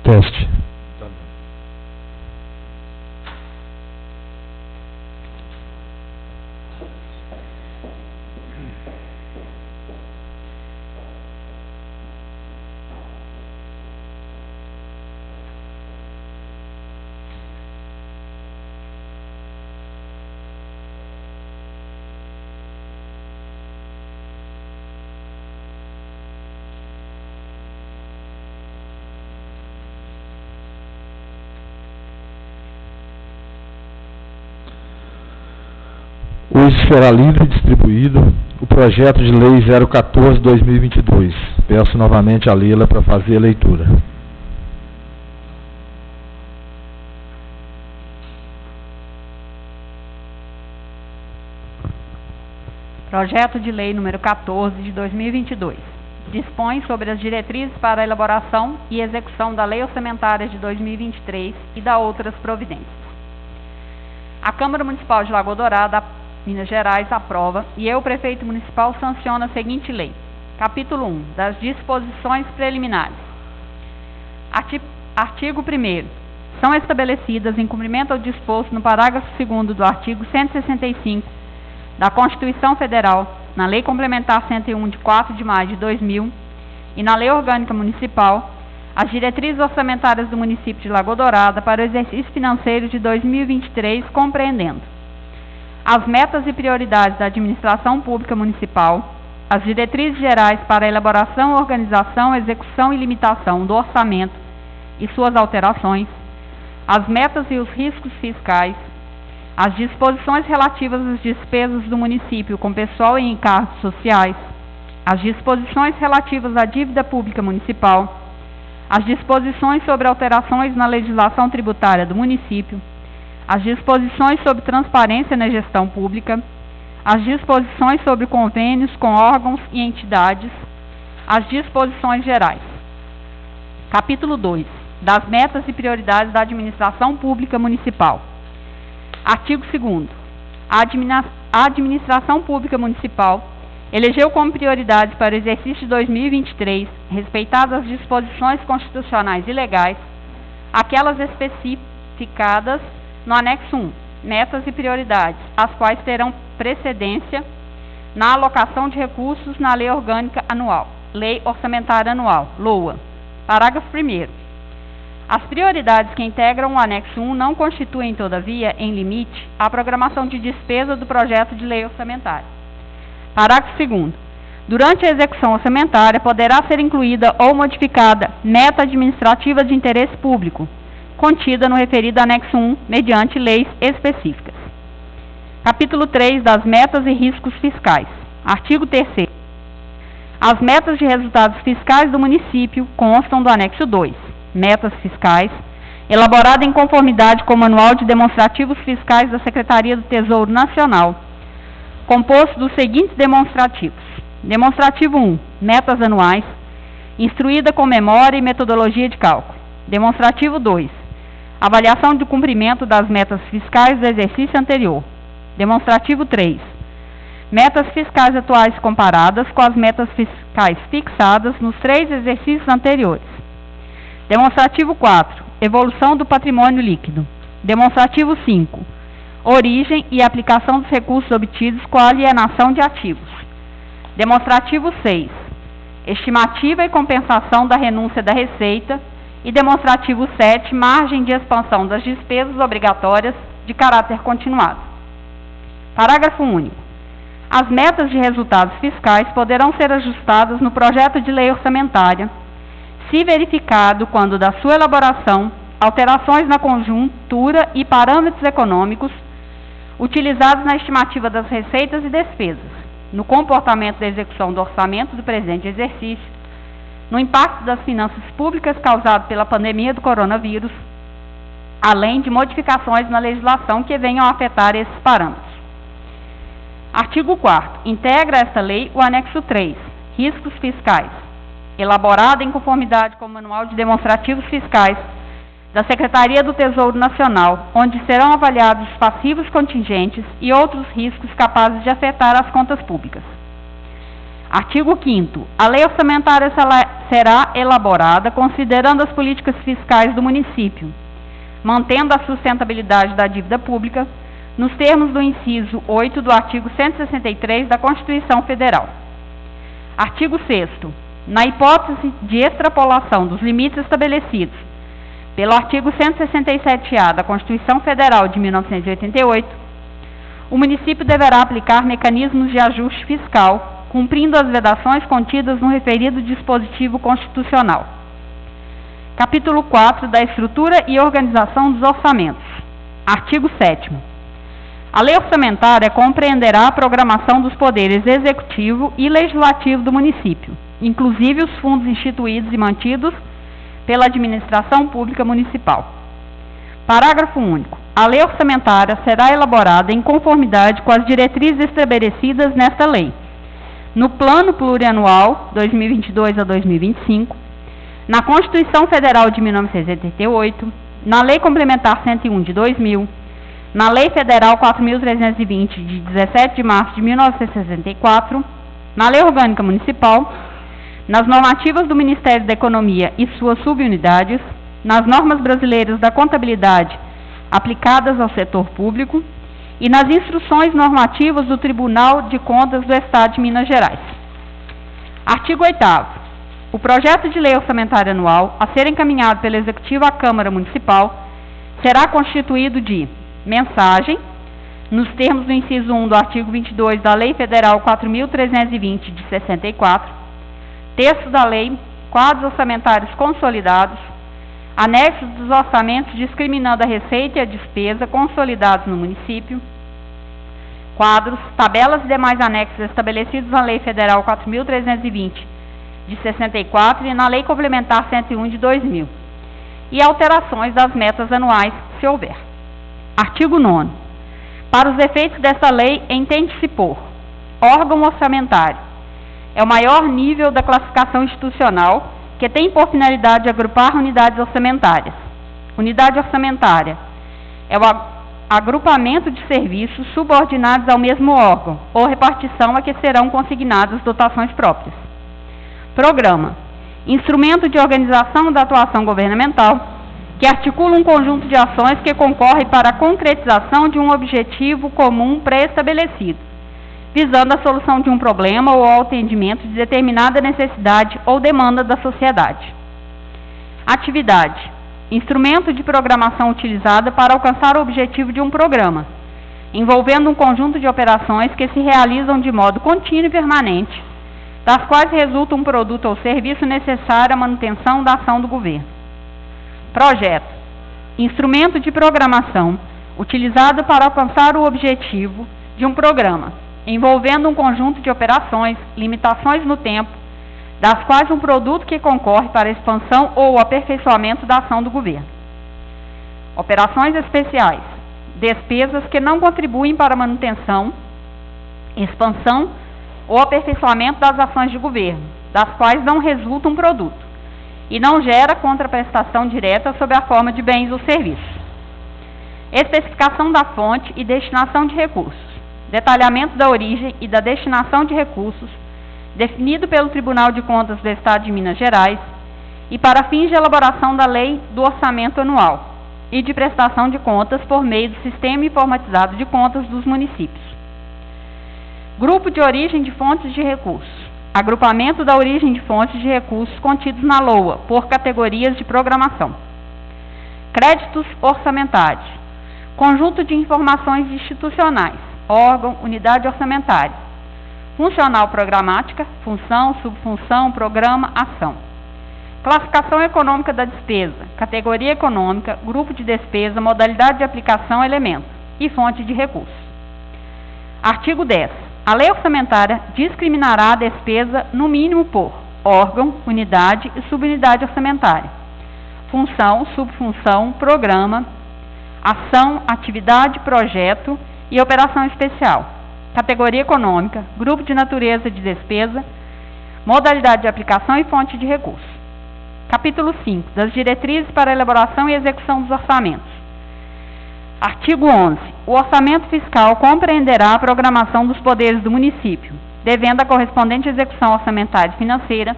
Teste. Hoje será lido e distribuído o projeto de lei 014/2022. Peço novamente a Leila para fazer a leitura. Projeto de lei número 14 de 2022. Dispõe sobre as diretrizes para a elaboração e execução da Lei Orçamentária de 2023 e da outras providências. A Câmara Municipal de Lagoa Dourada, Minas Gerais, aprova e eu, prefeito municipal, sanciono a seguinte lei. Capítulo 1. Das disposições preliminares. Artigo 1º. São estabelecidas, em cumprimento ao disposto no parágrafo 2º do artigo 165 da Constituição Federal, na Lei Complementar 101 de 4 de maio de 2000 e na Lei Orgânica Municipal, as diretrizes orçamentárias do município de Lagoa Dourada para o exercício financeiro de 2023, compreendendo as metas e prioridades da administração pública municipal, as diretrizes gerais para a elaboração, organização, execução e limitação do orçamento e suas alterações, as metas e os riscos fiscais, as disposições relativas às despesas do município com pessoal e encargos sociais, as disposições relativas à dívida pública municipal, as disposições sobre alterações na legislação tributária do município, as disposições sobre transparência na gestão pública, as disposições sobre convênios com órgãos e entidades, as disposições gerais. Capítulo 2. Das metas e prioridades da administração pública municipal. Artigo 2º. A administração pública municipal elegeu como prioridades para o exercício de 2023, respeitadas as disposições constitucionais e legais, aquelas especificadas no anexo 1, metas e prioridades, as quais terão precedência na alocação de recursos na Lei Orgânica Anual, Lei Orçamentária Anual, LOA. Parágrafo 1º. As prioridades que integram o anexo 1 não constituem, todavia, em limite, a programação de despesa do projeto de lei orçamentária. Parágrafo 2º. Durante a execução orçamentária, poderá ser incluída ou modificada meta administrativa de interesse público, contida no referido anexo 1, mediante leis específicas. Capítulo 3. Das metas e riscos fiscais. Artigo 3º. As metas de resultados fiscais do município constam do anexo 2, metas fiscais, elaborada em conformidade com o Manual de Demonstrativos Fiscais da Secretaria do Tesouro Nacional, composto dos seguintes demonstrativos. Demonstrativo 1, metas anuais, instruída com memória e metodologia de cálculo. Demonstrativo 2, avaliação do cumprimento das metas fiscais do exercício anterior. Demonstrativo 3, metas fiscais atuais comparadas com as metas fiscais fixadas nos 3 exercícios anteriores. Demonstrativo 4, evolução do patrimônio líquido. Demonstrativo 5, origem e aplicação dos recursos obtidos com a alienação de ativos. Demonstrativo 6, estimativa e compensação da renúncia da receita. E demonstrativo 7, margem de expansão das despesas obrigatórias de caráter continuado. Parágrafo único. As metas de resultados fiscais poderão ser ajustadas no projeto de lei orçamentária, se verificado, quando da sua elaboração, alterações na conjuntura e parâmetros econômicos utilizados na estimativa das receitas e despesas, no comportamento da execução do orçamento do presente exercício, no impacto das finanças públicas causado pela pandemia do coronavírus, além de modificações na legislação que venham a afetar esses parâmetros. Artigo 4º. Integra esta lei o anexo 3, riscos fiscais, elaborado em conformidade com o Manual de Demonstrativos Fiscais da Secretaria do Tesouro Nacional, onde serão avaliados os passivos contingentes e outros riscos capazes de afetar as contas públicas. Artigo 5º. A lei orçamentária será elaborada considerando as políticas fiscais do município, mantendo a sustentabilidade da dívida pública, nos termos do inciso 8 do artigo 163 da Constituição Federal. Artigo 6º. Na hipótese de extrapolação dos limites estabelecidos pelo artigo 167-A da Constituição Federal de 1988, o município deverá aplicar mecanismos de ajuste fiscal, cumprindo as vedações contidas no referido dispositivo constitucional. Capítulo 4 da Estrutura e Organização dos Orçamentos. Artigo 7º. A lei orçamentária compreenderá a programação dos poderes executivo e legislativo do município, inclusive os fundos instituídos e mantidos pela administração pública municipal. Parágrafo único. A lei orçamentária será elaborada em conformidade com as diretrizes estabelecidas nesta lei, no Plano Plurianual 2022 a 2025, na Constituição Federal de 1988, na Lei Complementar 101 de 2000, na Lei Federal 4.320 de 17 de março de 1964, na Lei Orgânica Municipal, nas normativas do Ministério da Economia e suas subunidades, nas normas brasileiras da contabilidade aplicadas ao setor público e nas instruções normativas do Tribunal de Contas do Estado de Minas Gerais. Artigo 8º. O projeto de lei orçamentária anual a ser encaminhado pelo Executivo à Câmara Municipal será constituído de mensagem, nos termos do inciso 1 do artigo 22 da Lei Federal 4.320 de 64, texto da lei, quadros orçamentários consolidados, anexos dos orçamentos discriminando a receita e a despesa consolidados no município, quadros, tabelas e demais anexos estabelecidos na Lei Federal 4.320 de 64 e na Lei Complementar 101 de 2000, e alterações das metas anuais, se houver. Artigo 9º. Para os efeitos desta lei, entende-se por órgão orçamentário. É o maior nível da classificação institucional que tem por finalidade agrupar unidades orçamentárias. Unidade orçamentária é o agrupamento de serviços subordinados ao mesmo órgão ou repartição a que serão consignadas dotações próprias. Programa. Instrumento de organização da atuação governamental que articula um conjunto de ações que concorre para a concretização de um objetivo comum pré-estabelecido, visando a solução de um problema ou ao atendimento de determinada necessidade ou demanda da sociedade. Atividade. Instrumento de programação utilizada para alcançar o objetivo de um programa, envolvendo um conjunto de operações que se realizam de modo contínuo e permanente, das quais resulta um produto ou serviço necessário à manutenção da ação do governo. Projeto. Instrumento de programação utilizado para alcançar o objetivo de um programa, envolvendo um conjunto de operações, limitações no tempo, das quais um produto que concorre para a expansão ou aperfeiçoamento da ação do governo. Operações especiais. Despesas que não contribuem para a manutenção, expansão ou aperfeiçoamento das ações de governo, das quais não resulta um produto, e não gera contraprestação direta sob a forma de bens ou serviços. Especificação da fonte e destinação de recursos. Detalhamento da origem e da destinação de recursos, definido pelo Tribunal de Contas do Estado de Minas Gerais, e para fins de elaboração da Lei do Orçamento Anual e de prestação de contas por meio do Sistema Informatizado de Contas dos Municípios. Grupo de origem de fontes de recursos. Agrupamento da origem de fontes de recursos contidos na LOA, por categorias de programação. Créditos orçamentários. Conjunto de informações institucionais. Órgão, unidade orçamentária. Funcional programática, função, subfunção, programa, ação. Classificação econômica da despesa. Categoria econômica, grupo de despesa, modalidade de aplicação, elemento. E fonte de recursos. Artigo 10. A lei orçamentária discriminará a despesa, no mínimo, por órgão, unidade e subunidade orçamentária, função, subfunção, programa, ação, atividade, projeto e operação especial, categoria econômica, grupo de natureza de despesa, modalidade de aplicação e fonte de recursos. Capítulo 5. Das diretrizes para a elaboração e execução dos orçamentos. Artigo 11. O orçamento fiscal compreenderá a programação dos poderes do município, devendo a correspondente execução orçamentária e financeira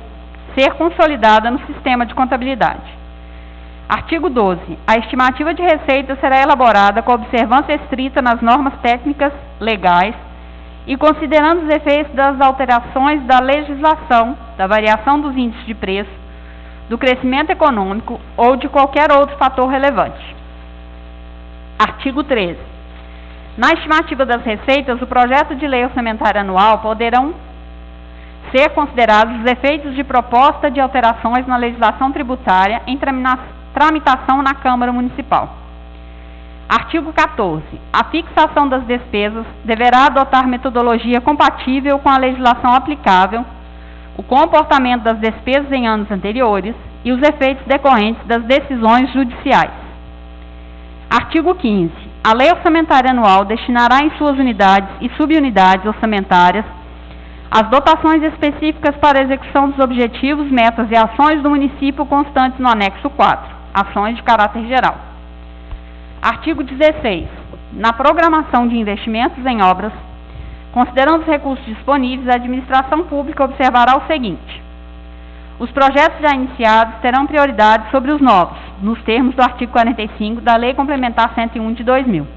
ser consolidada no sistema de contabilidade. Artigo 12. A estimativa de receita será elaborada com observância estrita nas normas técnicas legais e considerando os efeitos das alterações da legislação, da variação dos índices de preço, do crescimento econômico ou de qualquer outro fator relevante. Artigo 13. Na estimativa das receitas, o projeto de lei orçamentária anual poderão ser considerados os efeitos de proposta de alterações na legislação tributária em tramitação na Câmara Municipal. Artigo 14. A fixação das despesas deverá adotar metodologia compatível com a legislação aplicável, o comportamento das despesas em anos anteriores e os efeitos decorrentes das decisões judiciais. Artigo 15. A Lei Orçamentária Anual destinará em suas unidades e subunidades orçamentárias as dotações específicas para a execução dos objetivos, metas e ações do município constantes no anexo 4, ações de caráter geral. Artigo 16. Na programação de investimentos em obras, considerando os recursos disponíveis, a administração pública observará o seguinte: os projetos já iniciados terão prioridade sobre os novos, nos termos do artigo 45 da Lei Complementar 101 de 2000.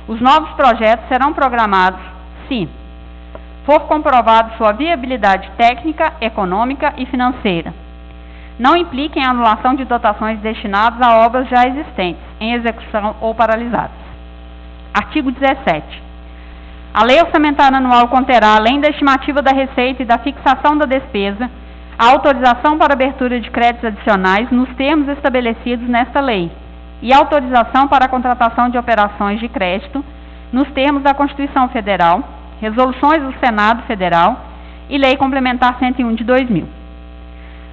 Os novos projetos serão programados se for comprovado sua viabilidade técnica, econômica e financeira, não impliquem a anulação de dotações destinadas a obras já existentes, em execução ou paralisadas. Artigo 17. A Lei Orçamentária Anual conterá, além da estimativa da receita e da fixação da despesa, a autorização para abertura de créditos adicionais nos termos estabelecidos nesta lei e autorização para a contratação de operações de crédito nos termos da Constituição Federal, resoluções do Senado Federal e Lei Complementar 101 de 2000.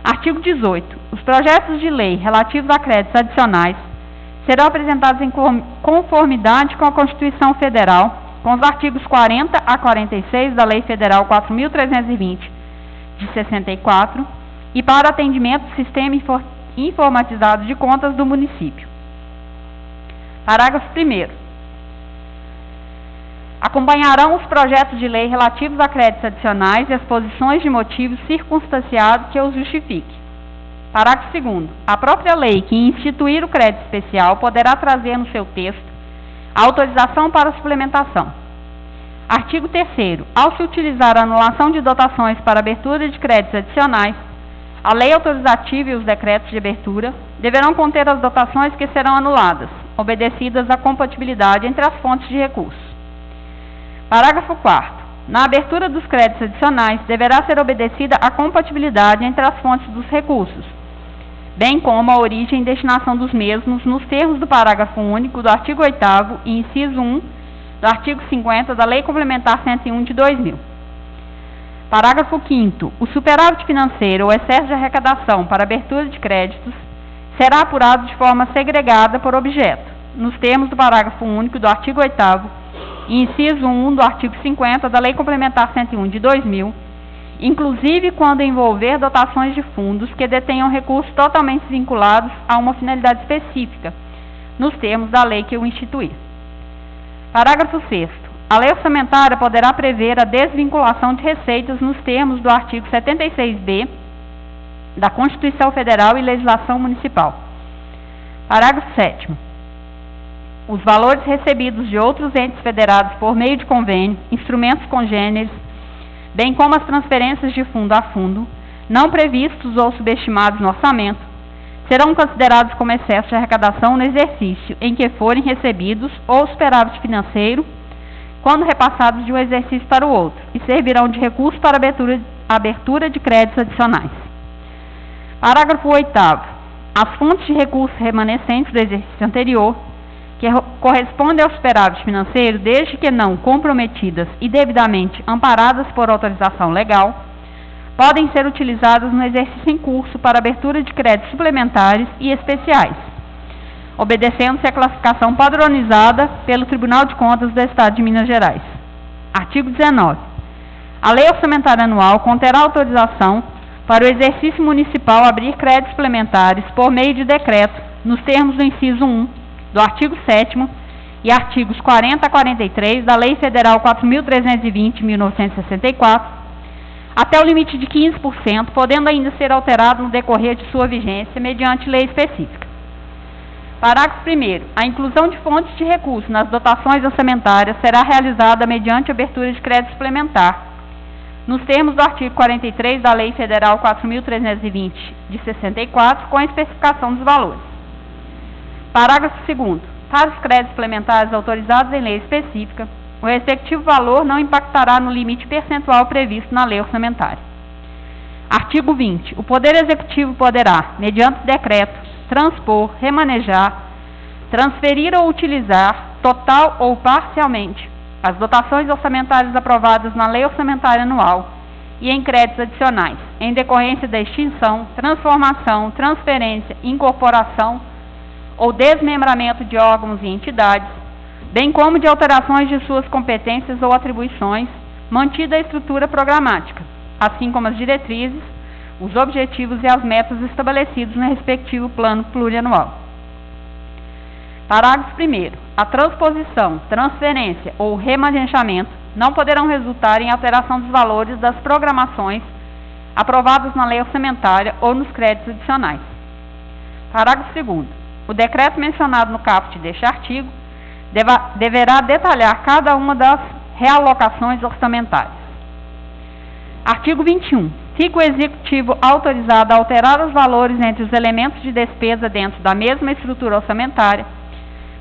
Artigo 18. Os projetos de lei relativos a créditos adicionais serão apresentados em conformidade com a Constituição Federal, com os artigos 40 a 46 da Lei Federal 4.320, de 64, e para atendimento do Sistema Informatizado de Contas do município. Parágrafo 1º. Acompanharão os projetos de lei relativos a créditos adicionais e as exposições de motivos circunstanciados que os justifique. Parágrafo 2º. A própria lei que instituir o crédito especial poderá trazer no seu texto a autorização para suplementação. Artigo 3º. Ao se utilizar a anulação de dotações para abertura de créditos adicionais, a lei autorizativa e os decretos de abertura deverão conter as dotações que serão anuladas, obedecidas à compatibilidade entre as fontes de recursos. Parágrafo 4º. Na abertura dos créditos adicionais, deverá ser obedecida a compatibilidade entre as fontes dos recursos, bem como a origem e destinação dos mesmos, nos termos do parágrafo único do artigo 8º e inciso 1 do artigo 50 da Lei Complementar 101 de 2000. Parágrafo 5º. O superávit financeiro ou excesso de arrecadação para abertura de créditos será apurado de forma segregada por objeto, nos termos do parágrafo único do artigo 8º e inciso 1 do artigo 50 da Lei Complementar 101 de 2000, inclusive quando envolver dotações de fundos que detenham recursos totalmente vinculados a uma finalidade específica, nos termos da lei que o instituir. Parágrafo 6º. A lei orçamentária poderá prever a desvinculação de receitas nos termos do artigo 76b da Constituição Federal e legislação municipal. Parágrafo 7º. Os valores recebidos de outros entes federados por meio de convênio, instrumentos congêneres, bem como as transferências de fundo a fundo, não previstos ou subestimados no orçamento, serão considerados como excesso de arrecadação no exercício em que forem recebidos ou superávit financeiro, quando repassados de um exercício para o outro, e servirão de recurso para abertura de créditos adicionais. Parágrafo 8º. As fontes de recursos remanescentes do exercício anterior, que correspondem ao superávit financeiro, desde que não comprometidas e devidamente amparadas por autorização legal, podem ser utilizadas no exercício em curso para abertura de créditos suplementares e especiais, obedecendo-se à classificação padronizada pelo Tribunal de Contas do Estado de Minas Gerais. Artigo 19. A Lei Orçamentária Anual conterá autorização para o exercício municipal abrir créditos suplementares por meio de decreto, nos termos do inciso 1 do artigo 7º e artigos 40 a 43 da Lei Federal 4.320, 1964, até o limite de 15%, podendo ainda ser alterado no decorrer de sua vigência mediante lei específica. Parágrafo 1º. A inclusão de fontes de recurso nas dotações orçamentárias será realizada mediante abertura de crédito suplementar, nos termos do artigo 43 da Lei Federal 4.320, de 64, com a especificação dos valores. Parágrafo 2º. Para os créditos suplementares autorizados em lei específica, o respectivo valor não impactará no limite percentual previsto na lei orçamentária. Artigo 20. O Poder Executivo poderá, mediante decreto, transpor, remanejar, transferir ou utilizar, total ou parcialmente, as dotações orçamentárias aprovadas na lei orçamentária anual e em créditos adicionais, em decorrência da extinção, transformação, transferência, incorporação ou desmembramento de órgãos e entidades, bem como de alterações de suas competências ou atribuições, mantida a estrutura programática, assim como as diretrizes, os objetivos e as metas estabelecidos no respectivo plano plurianual. Parágrafo 1º. A transposição, transferência ou remanejamento não poderão resultar em alteração dos valores das programações aprovadas na lei orçamentária ou nos créditos adicionais. Parágrafo 2º. O decreto mencionado no caput deste artigo deverá detalhar cada uma das realocações orçamentárias. Artigo 21. Fica o Executivo autorizado a alterar os valores entre os elementos de despesa dentro da mesma estrutura orçamentária,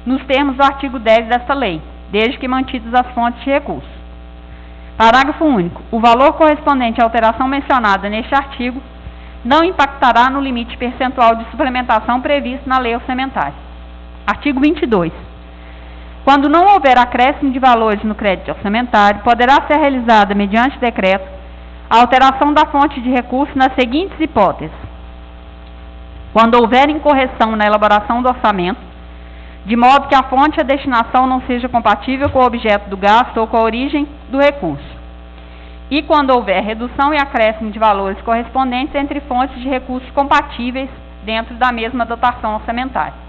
nos termos do artigo 10 desta lei, desde que mantidas as fontes de recurso. Parágrafo único. O valor correspondente à alteração mencionada neste artigo não impactará no limite percentual de suplementação previsto na lei orçamentária. Artigo 22. Quando não houver acréscimo de valores no crédito orçamentário, poderá ser realizada, mediante decreto, a alteração da fonte de recurso nas seguintes hipóteses: quando houver incorreção na elaboração do orçamento, de modo que a fonte e a destinação não seja compatível com o objeto do gasto ou com a origem do recurso, e quando houver redução e acréscimo de valores correspondentes entre fontes de recursos compatíveis dentro da mesma dotação orçamentária.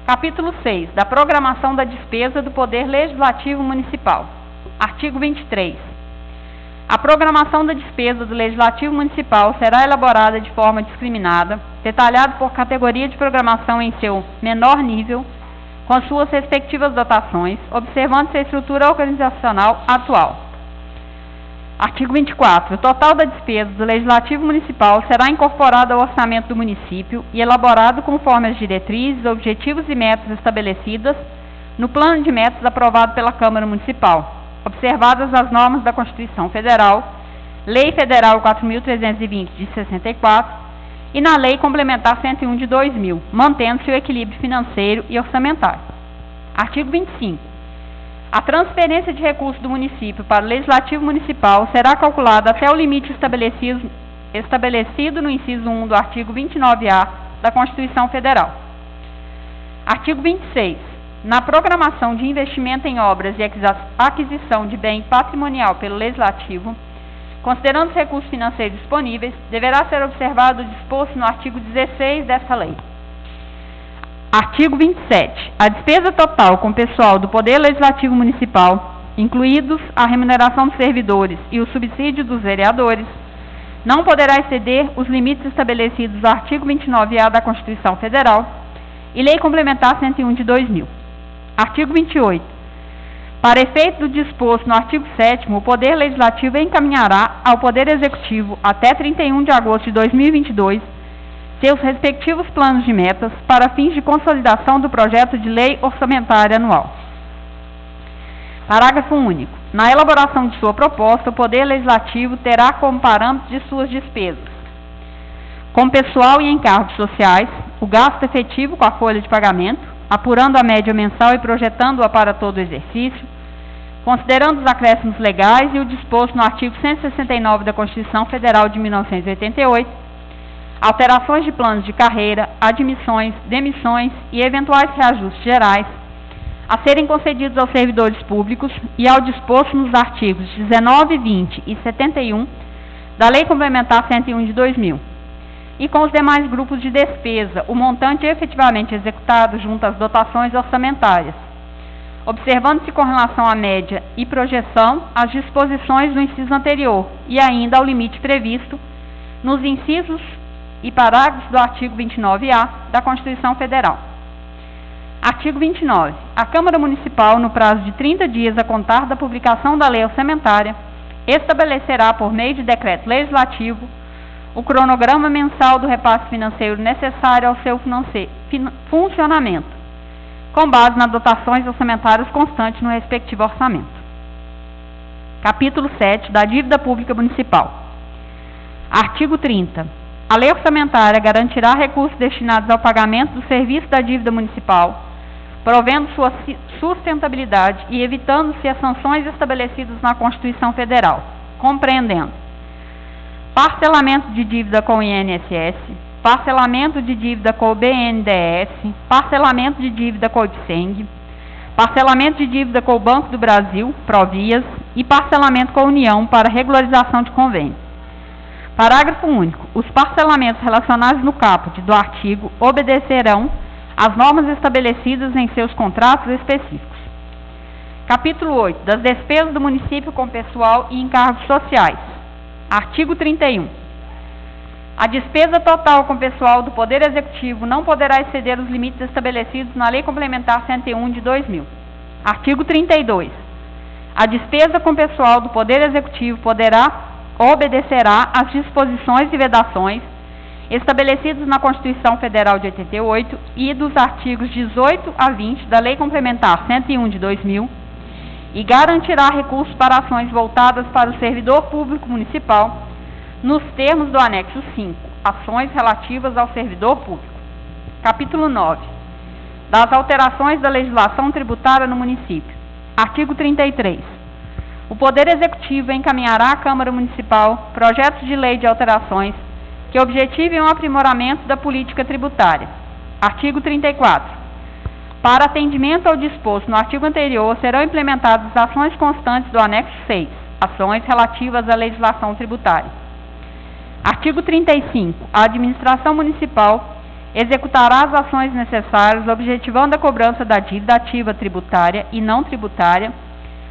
Capítulo 6. Da programação da despesa do Poder Legislativo Municipal. Artigo 23. A programação da despesa do Legislativo Municipal será elaborada de forma discriminada, detalhada por categoria de programação em seu menor nível, com as suas respectivas dotações, observando-se a estrutura organizacional atual. Artigo 24. O total da despesa do Legislativo Municipal será incorporado ao orçamento do município e elaborado conforme as diretrizes, objetivos e metas estabelecidas no plano de metas aprovado pela Câmara Municipal, observadas as normas da Constituição Federal, Lei Federal 4.320 de 64 e na Lei Complementar 101 de 2000, mantendo-se o equilíbrio financeiro e orçamentário. Artigo 25. A transferência de recursos do município para o Legislativo Municipal será calculada até o limite estabelecido no inciso 1 do artigo 29A da Constituição Federal. Artigo 26. Na programação de investimento em obras e aquisição de bem patrimonial pelo Legislativo, considerando os recursos financeiros disponíveis, deverá ser observado o disposto no artigo 16 desta lei. Artigo 27. A despesa total com pessoal do Poder Legislativo Municipal, incluídos a remuneração dos servidores e o subsídio dos vereadores, não poderá exceder os limites estabelecidos no artigo 29A da Constituição Federal e Lei Complementar 101 de 2000. Artigo 28. Para efeito do disposto no artigo 7º, o Poder Legislativo encaminhará ao Poder Executivo, até 31 de agosto de 2022, seus respectivos planos de metas para fins de consolidação do projeto de lei orçamentária anual. Parágrafo único. Na elaboração de sua proposta, o Poder Legislativo terá como parâmetro de suas despesas, com pessoal e encargos sociais, o gasto efetivo com a folha de pagamento, apurando a média mensal e projetando-a para todo o exercício, considerando os acréscimos legais e o disposto no artigo 169 da Constituição Federal de 1988, alterações de planos de carreira, admissões, demissões e eventuais reajustes gerais a serem concedidos aos servidores públicos e ao disposto nos artigos 19, 20 e 71 da Lei Complementar 101 de 2000. E com os demais grupos de despesa, o montante efetivamente executado junto às dotações orçamentárias, observando-se com relação à média e projeção as disposições do inciso anterior e ainda ao limite previsto nos incisos e parágrafos do artigo 29-A da Constituição Federal. Artigo 29. A Câmara Municipal, no prazo de 30 dias a contar da publicação da lei orçamentária, estabelecerá, por meio de decreto legislativo, o cronograma mensal do repasse financeiro necessário ao seu funcionamento, com base nas dotações orçamentárias constantes no respectivo orçamento. Capítulo 7 da Dívida Pública Municipal. Artigo 30. A lei orçamentária garantirá recursos destinados ao pagamento do serviço da dívida municipal, provendo sua sustentabilidade e evitando-se as sanções estabelecidas na Constituição Federal, compreendendo parcelamento de dívida com o INSS, parcelamento de dívida com o BNDES, parcelamento de dívida com o IPSENG, parcelamento de dívida com o Banco do Brasil, Provias, e parcelamento com a União para regularização de convênio. Parágrafo único. Os parcelamentos relacionados no caput do artigo obedecerão às normas estabelecidas em seus contratos específicos. Capítulo 8. Das despesas do município com pessoal e encargos sociais. Artigo 31. A despesa total com pessoal do Poder Executivo não poderá exceder os limites estabelecidos na Lei Complementar 101 de 2000. Artigo 32. A despesa com pessoal do Poder Executivo obedecerá às disposições e vedações estabelecidos na Constituição Federal de 88 e dos artigos 18 a 20 da Lei Complementar 101 de 2000 e garantirá recursos para ações voltadas para o servidor público municipal nos termos do anexo 5, ações relativas ao servidor público. Capítulo 9. Das alterações da legislação tributária no município. Artigo 33. O Poder Executivo encaminhará à Câmara Municipal projetos de lei de alterações que objetivem o aprimoramento da política tributária. Artigo 34. Para atendimento ao disposto no artigo anterior, serão implementadas ações constantes do anexo 6, ações relativas à legislação tributária. Artigo 35. A administração municipal executará as ações necessárias, objetivando a cobrança da dívida ativa tributária e não tributária,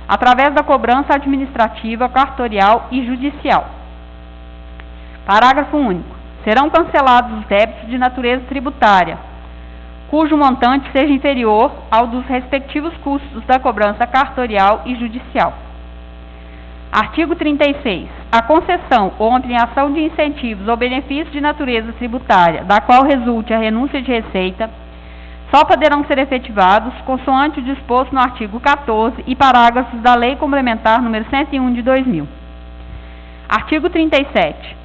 através da cobrança administrativa, cartorial e judicial. Parágrafo único. Serão cancelados os débitos de natureza tributária, cujo montante seja inferior ao dos respectivos custos da cobrança cartorial e judicial. Artigo 36. A concessão ou ampliação de incentivos ou benefícios de natureza tributária, da qual resulte a renúncia de receita, só poderão ser efetivados consoante o disposto no artigo 14 e parágrafos da Lei Complementar número 101 de 2000. Artigo 37.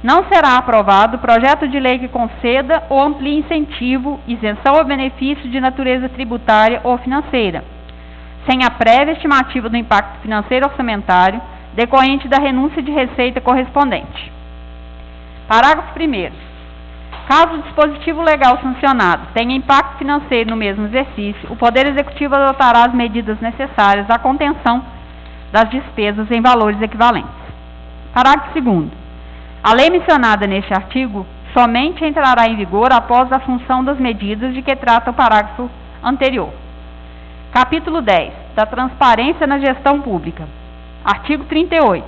Não será aprovado projeto de lei que conceda ou amplie incentivo, isenção ou benefício de natureza tributária ou financeira, sem a prévia estimativa do impacto financeiro orçamentário decorrente da renúncia de receita correspondente. Parágrafo 1º. Caso o dispositivo legal sancionado tenha impacto financeiro no mesmo exercício, o Poder Executivo adotará as medidas necessárias à contenção das despesas em valores equivalentes. Parágrafo 2º. A lei mencionada neste artigo somente entrará em vigor após a assunção das medidas de que trata o parágrafo anterior. Capítulo 10. Da transparência na gestão pública. Artigo 38.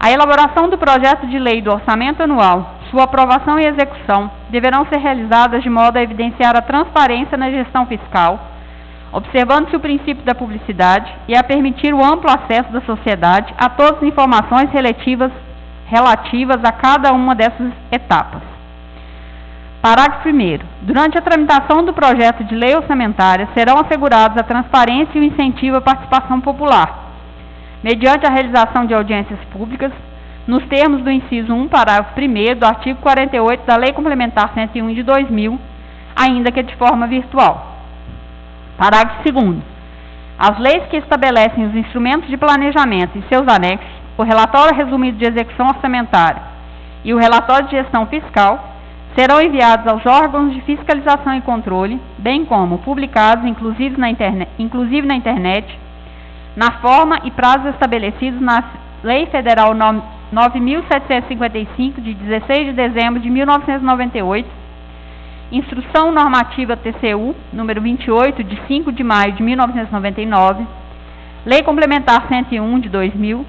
A elaboração do projeto de lei do orçamento anual, sua aprovação e execução deverão ser realizadas de modo a evidenciar a transparência na gestão fiscal, observando-se o princípio da publicidade e a permitir o amplo acesso da sociedade a todas as informações relativas a cada uma dessas etapas. Parágrafo 1º. Durante a tramitação do projeto de lei orçamentária, serão assegurados a transparência e o incentivo à participação popular, mediante a realização de audiências públicas, nos termos do inciso 1, parágrafo 1º do artigo 48 da Lei Complementar 101 de 2000, ainda que de forma virtual. Parágrafo 2º. As leis que estabelecem os instrumentos de planejamento e seus anexos, o relatório resumido de execução orçamentária e o relatório de gestão fiscal serão enviados aos órgãos de fiscalização e controle, bem como publicados, inclusive na internet, na forma e prazos estabelecidos na Lei Federal 9.755, de 16 de dezembro de 1998, Instrução Normativa TCU, número 28, de 5 de maio de 1999, Lei Complementar 101 de 2000,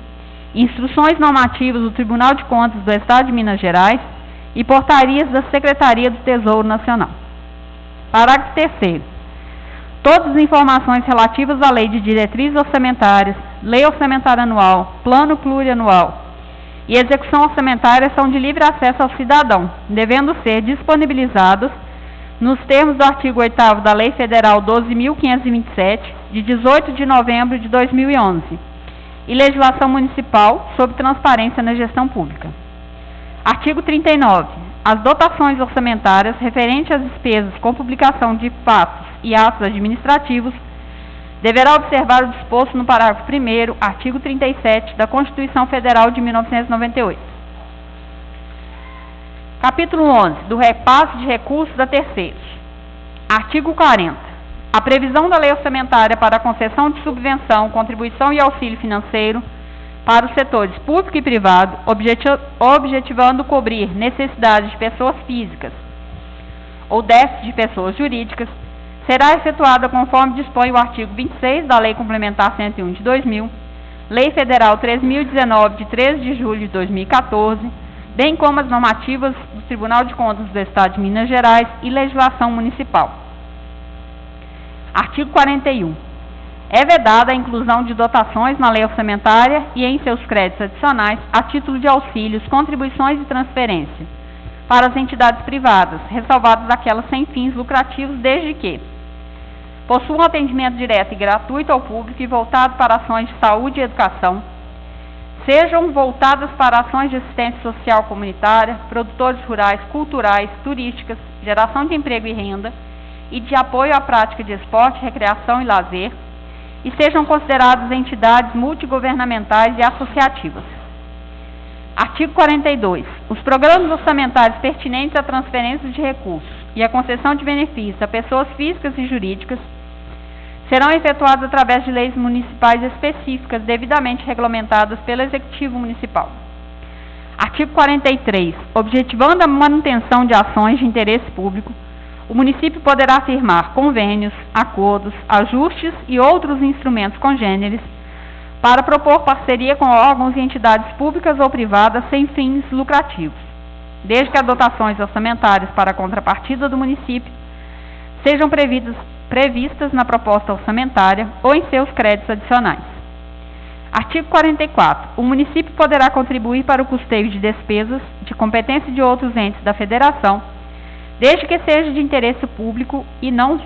Instruções Normativas do Tribunal de Contas do Estado de Minas Gerais e portarias da Secretaria do Tesouro Nacional. Parágrafo 3º. Todas as informações relativas à Lei de Diretrizes Orçamentárias, Lei Orçamentária Anual, Plano Plurianual e Execução Orçamentária são de livre acesso ao cidadão, devendo ser disponibilizados nos termos do artigo 8º da Lei Federal 12.527, de 18 de novembro de 2011, e legislação municipal sobre transparência na gestão pública. Artigo 39. As dotações orçamentárias referentes às despesas com publicação de fatos e atos administrativos deverá observar o disposto no parágrafo 1º, artigo 37 da Constituição Federal de 1998. Capítulo 11. Do repasse de recursos a terceiros. Artigo 40. A previsão da lei orçamentária para a concessão de subvenção, contribuição e auxílio financeiro para os setores público e privado, objetivando cobrir necessidades de pessoas físicas ou déficit de pessoas jurídicas, será efetuada conforme dispõe o artigo 26 da Lei Complementar 101 de 2000, Lei Federal 3.019 de 13 de julho de 2014, bem como as normativas do Tribunal de Contas do Estado de Minas Gerais e legislação municipal. Artigo 41. É vedada a inclusão de dotações na lei orçamentária e em seus créditos adicionais a título de auxílios, contribuições e transferência para as entidades privadas, ressalvadas aquelas sem fins lucrativos, desde que possuam atendimento direto e gratuito ao público e voltado para ações de saúde e educação, sejam voltadas para ações de assistência social comunitária, produtores rurais, culturais, turísticas, geração de emprego e renda, e de apoio à prática de esporte, recreação e lazer, e sejam consideradas entidades multigovernamentais e associativas. Artigo 42. Os programas orçamentários pertinentes à transferência de recursos e à concessão de benefícios a pessoas físicas e jurídicas serão efetuados através de leis municipais específicas devidamente regulamentadas pelo Executivo Municipal. Artigo 43. Objetivando a manutenção de ações de interesse público, o município poderá firmar convênios, acordos, ajustes e outros instrumentos congêneres para propor parceria com órgãos e entidades públicas ou privadas sem fins lucrativos, desde que as dotações orçamentárias para a contrapartida do município sejam previstas na proposta orçamentária ou em seus créditos adicionais. Artigo 44. O município poderá contribuir para o custeio de despesas de competência de outros entes da federação, desde que seja de interesse público e não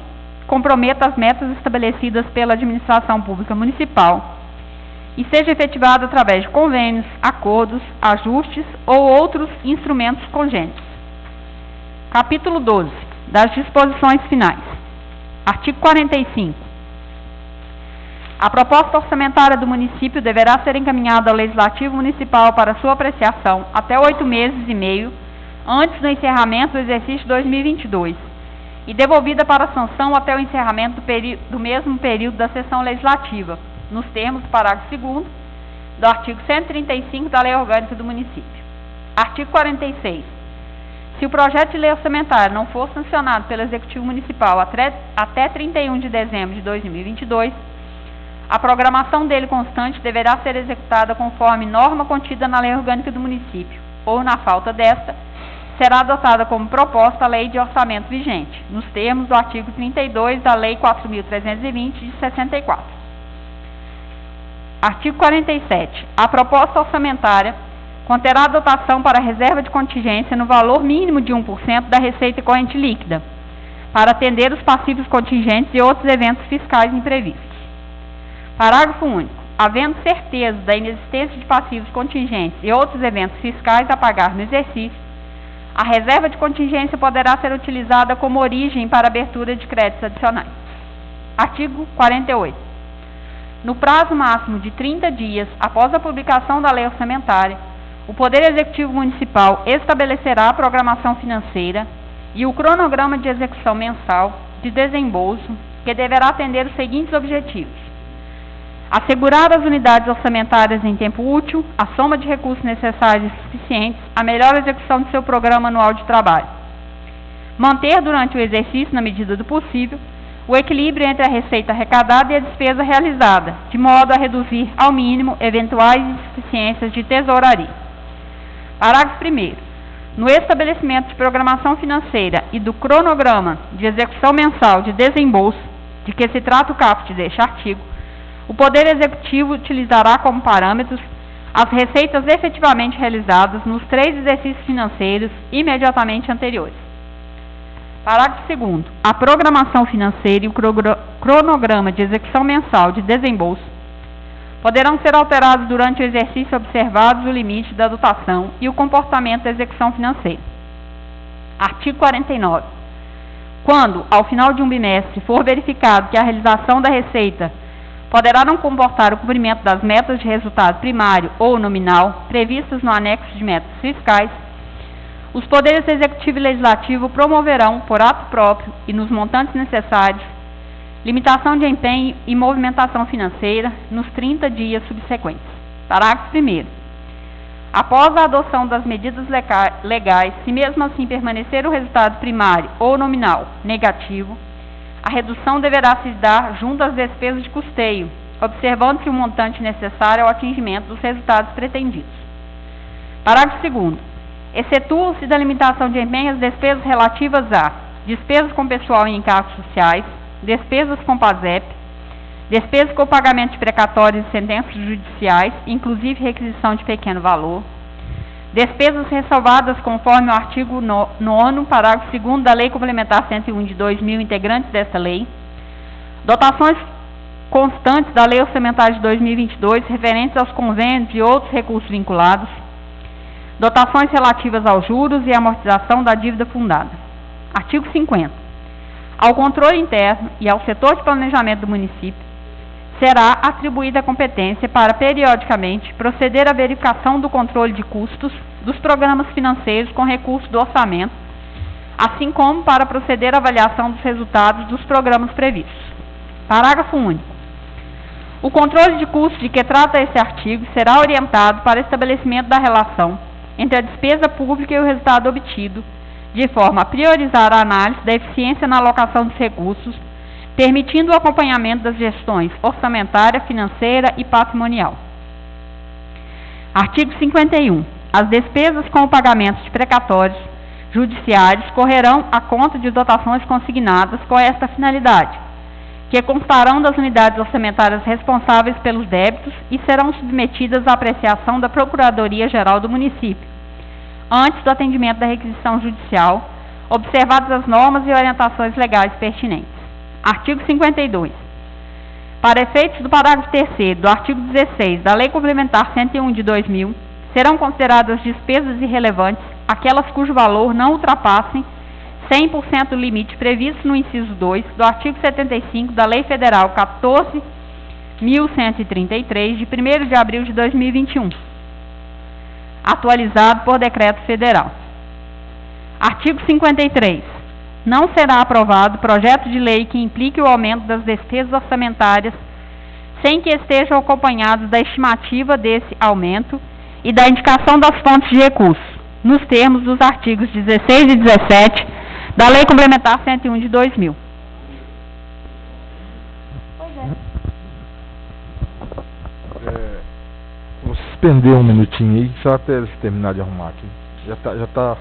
comprometa as metas estabelecidas pela administração pública municipal, e seja efetivado através de convênios, acordos, ajustes ou outros instrumentos congêneres. Capítulo 12. Das disposições finais. Artigo 45. A proposta orçamentária do município deverá ser encaminhada ao Legislativo Municipal para sua apreciação até 8 meses e meio antes do encerramento do exercício 2022 e devolvida para sanção até o encerramento do mesmo período da sessão legislativa, nos termos do parágrafo 2º do artigo 135 da Lei Orgânica do Município. Artigo 46. Se o projeto de lei orçamentária não for sancionado pelo Executivo Municipal até 31 de dezembro de 2022, a programação dele constante deverá ser executada conforme norma contida na Lei Orgânica do Município, ou, na falta desta, será adotada como proposta a lei de orçamento vigente, nos termos do artigo 32 da Lei 4.320 de 64. Artigo 47. A proposta orçamentária conterá dotação para a reserva de contingência no valor mínimo de 1% da receita corrente líquida, para atender os passivos contingentes e outros eventos fiscais imprevistos. Parágrafo único. Havendo certeza da inexistência de passivos contingentes e outros eventos fiscais a pagar no exercício, a reserva de contingência poderá ser utilizada como origem para abertura de créditos adicionais. Artigo 48. No prazo máximo de 30 dias após a publicação da lei orçamentária, o Poder Executivo Municipal estabelecerá a programação financeira e o cronograma de execução mensal de desembolso, que deverá atender os seguintes objetivos: assegurar às unidades orçamentárias em tempo útil a soma de recursos necessários e suficientes à melhor execução de seu programa anual de trabalho. manter durante o exercício, na medida do possível, o equilíbrio entre a receita arrecadada e a despesa realizada, de modo a reduzir ao mínimo eventuais insuficiências de tesouraria. Parágrafo 1º. No estabelecimento de programação financeira e do cronograma de execução mensal de desembolso, de que se trata o caput deste artigo, o Poder Executivo utilizará como parâmetros as receitas efetivamente realizadas nos 3 exercícios financeiros imediatamente anteriores. Parágrafo 2º. A programação financeira e o cronograma de execução mensal de desembolso poderão ser alterados durante o exercício observados o limite da dotação e o comportamento da execução financeira. Artigo 49. Quando, ao final de um bimestre, for verificado que a realização da receita poderá não comportar o cumprimento das metas de resultado primário ou nominal previstas no anexo de metas fiscais, os poderes executivo e legislativo promoverão, por ato próprio e nos montantes necessários, limitação de empenho e movimentação financeira nos 30 dias subsequentes. Parágrafo 1º. Após a adoção das medidas legais, se mesmo assim permanecer o resultado primário ou nominal negativo, a redução deverá se dar junto às despesas de custeio, observando-se o montante necessário ao atingimento dos resultados pretendidos. Parágrafo 2º. Excetuam-se da limitação de empenho as despesas relativas a despesas com pessoal em encargos sociais, despesas com PASEP, despesas com pagamento de precatórios e sentenças judiciais, inclusive requisição de pequeno valor, despesas ressalvadas conforme o artigo 9º, parágrafo 2º da Lei Complementar 101 de 2000, integrantes desta lei, dotações constantes da Lei Orçamentária de 2022, referentes aos convênios e outros recursos vinculados, dotações relativas aos juros e amortização da dívida fundada. Artigo 50. Ao controle interno e ao setor de planejamento do município, será atribuída a competência para, periodicamente, proceder à verificação do controle de custos dos programas financeiros com recursos do orçamento, assim como para proceder à avaliação dos resultados dos programas previstos. Parágrafo único. O controle de custos de que trata esse artigo será orientado para estabelecimento da relação entre a despesa pública e o resultado obtido, de forma a priorizar a análise da eficiência na alocação dos recursos, permitindo o acompanhamento das gestões orçamentária, financeira e patrimonial. Artigo 51. As despesas com o pagamento de precatórios judiciários correrão à conta de dotações consignadas com esta finalidade, que constarão das unidades orçamentárias responsáveis pelos débitos e serão submetidas à apreciação da Procuradoria-Geral do município, antes do atendimento da requisição judicial, observadas as normas e orientações legais pertinentes. Artigo 52. Para efeitos do parágrafo 3º do artigo 16 da Lei Complementar 101 de 2000, serão consideradas despesas irrelevantes aquelas cujo valor não ultrapassem 100% do limite previsto no inciso 2 do artigo 75 da Lei Federal 14.133, de 1º de abril de 2021, atualizado por decreto federal. Artigo 53. Não será aprovado projeto de lei que implique o aumento das despesas orçamentárias sem que estejam acompanhados da estimativa desse aumento e da indicação das fontes de recursos, nos termos dos artigos 16 e 17 da Lei Complementar 101 de 2000. Vou suspender um minutinho aí, só até eles terminarem de arrumar aqui. Já tá,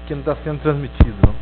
aqui não está sendo transmitido, não.